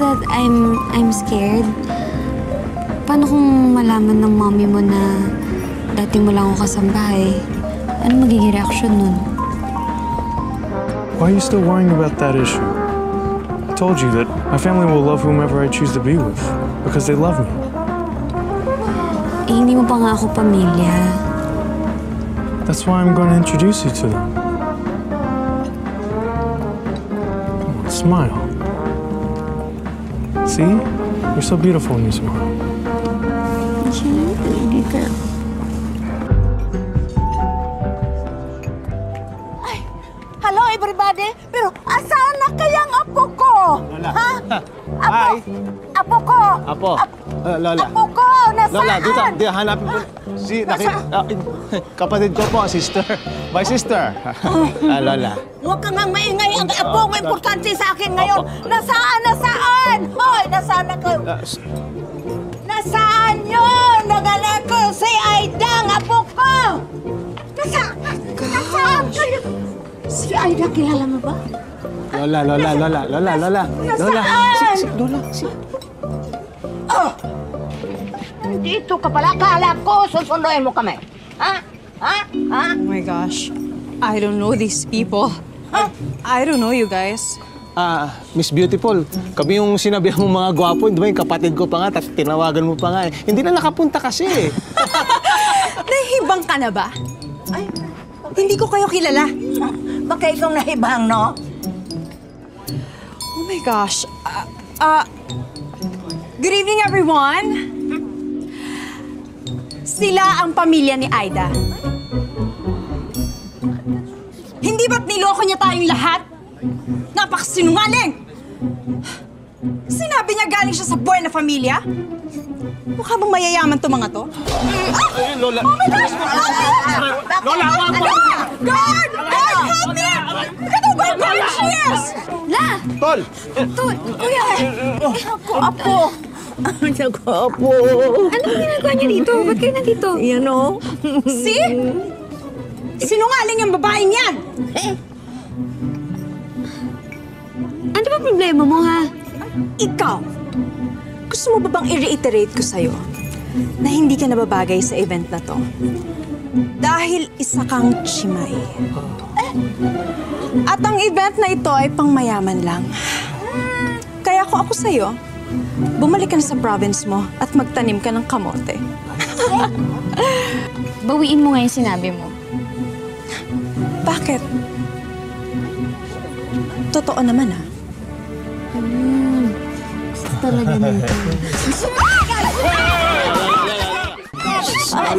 that I'm scared. Paano kung malaman ng mommy mo na dati mo lang ako kasambahay? Ano magiging reaksyon nun? Why are you still worrying about that issue? I told you that my family will love whomever I choose to be with because they love me. Eh, hindi mo pa nga ako pamilya. That's why I'm going to introduce you to them. Come on, smile. See? You're so beautiful when you smile. Hello, everybody! Pero asaan na kayang apo ko? Lola. Ha? Apo? Hi. Apo ko? Apo. Lola. Apo ko! Nasaan? Lola, dito hanapin ko. Kapatid ko po, sister. My sister. Lola. Huwag kang maingay. Ang apo ko importante sa akin ngayon. Nasaan? Nasaan? Hoy, nasaan na kayo? Nasaan yun? Naganak ko si Aida, ang apo ko! Nasaan? Nasaan kayo? Si Aida, kilala mo ba? Lola. Lola. Oh! Dito ka pala. Kala ko, susunduin mo kami. Ha? Ha? Ha? Oh my gosh. I don't know these people. Ha? I don't know you guys. Miss Beautiful, kami yung sinabihan mo mga gwapo, di ba yung kapatid ko pa nga, tinawagan mo pa nga eh. Hindi na nakapunta kasi eh. Nahihibang ka na ba? Ay, Hindi ko kayo kilala. baka ikaw nahibang, no? Oh my gosh. Good evening, everyone. Sila ang pamilya ni Aida. Hindi ba't niloko niya tayong lahat? Napakasinungaling! Sinabi niya galing siya sa buhay na pamilya? Mukha bang mayayaman to mga to? Lola. Oh my gosh! Lola, wag mo! Guard! Guard, help me! Ito ba yung she is? La! Tol! Kuya! Ako, apo. Ako, apo. Anong ginagawa niyo dito? Ba't kayo nandito? Yan, o. See? Sinungaling yung babaeng yan! Ano ba problema mo, ha? Ikaw, gusto mo ba bang i-reiterate ko sa'yo na hindi ka nababagay sa event na to? Dahil isa kang chimay. At ang event na ito ay pangmayaman lang. Kaya kung ako sa'yo, bumalik ka na sa province mo at magtanim ka ng kamote. Bawiin mo nga yung sinabi mo. Bakit? Totoo naman, ha? Gusto talaga nito. I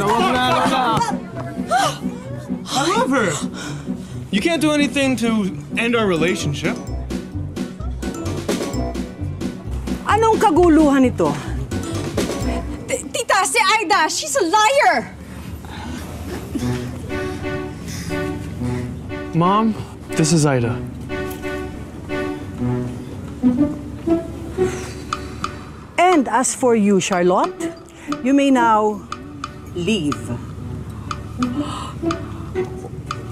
love her. You can't do anything to end our relationship. Anong kaguluhan ito? Tita, si Aida, she's a liar! Mom, this is Ida. And as for you, Charlotte, you may now leave.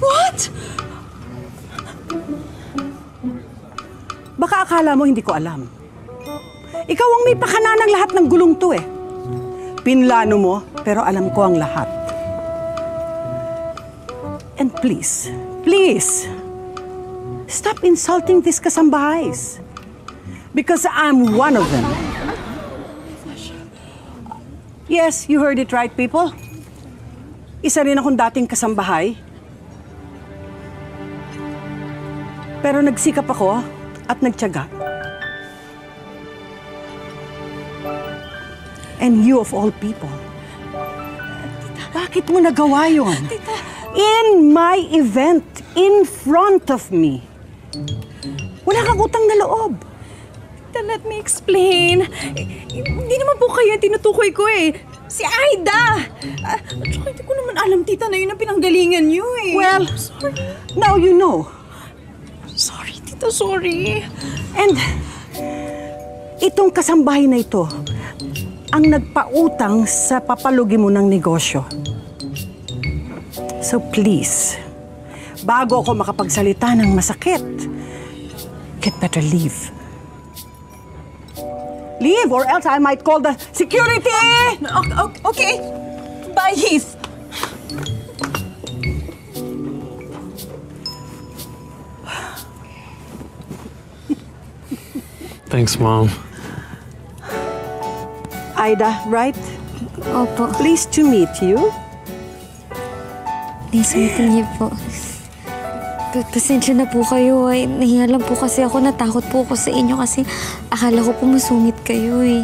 What? Baka akala mo hindi ko alam. Ikaw ang may pakana ng lahat ng gulong to eh. Pinlano mo, pero alam ko ang lahat. And please, stop insulting these kasambahays. Because I'm one of them. Yes, you heard it right, people. Isa rin akong dating kasambahay. Pero nagsikap ako at nagtiyaga. And you of all people. Bakit mo nagawa yun? In my event, in front of me. Wala kang utang na loob. Let me explain. Hindi naman po kayo yung tinutukoy ko eh. Si Aida! At saka hindi ko naman alam, tita, na yun ang pinanggalingan niyo eh. Well, sorry. now you know. Sorry, tita, sorry. And itong kasambahay na ito ang nagpautang sa papalugi mo ng negosyo. So please, bago ako makapagsalita ng masakit, get better leave. Leave or else I might call the security! Okay. Bye, Heath. Thanks, Mom. Ida, right? Opo. Pleased to meet you. Nice meeting niyo po. Pasensya na po kayo ay nahiya lang po kasi ako, natakot po ako sa inyo kasi akala ko po masungit kayo eh.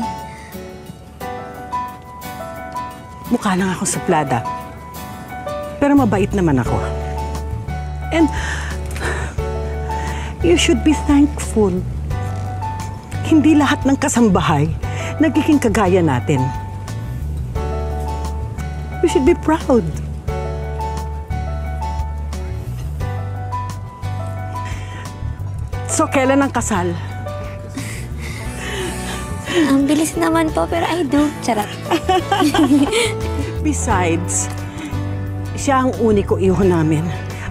Mukha lang ako suplada. Pero mabait naman ako. And you should be thankful. Hindi lahat ng kasambahay nagiging kagaya natin. You should be proud. So, kailan ang kasal? Ang bilis naman po pero I do. Charot. Besides, siya ang uniko iho namin.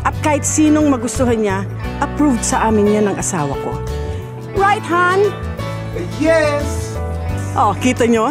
At kahit sinong magustuhan niya, approved sa amin niya ng asawa ko. Right, Han? Yes! Oh, kita nyo?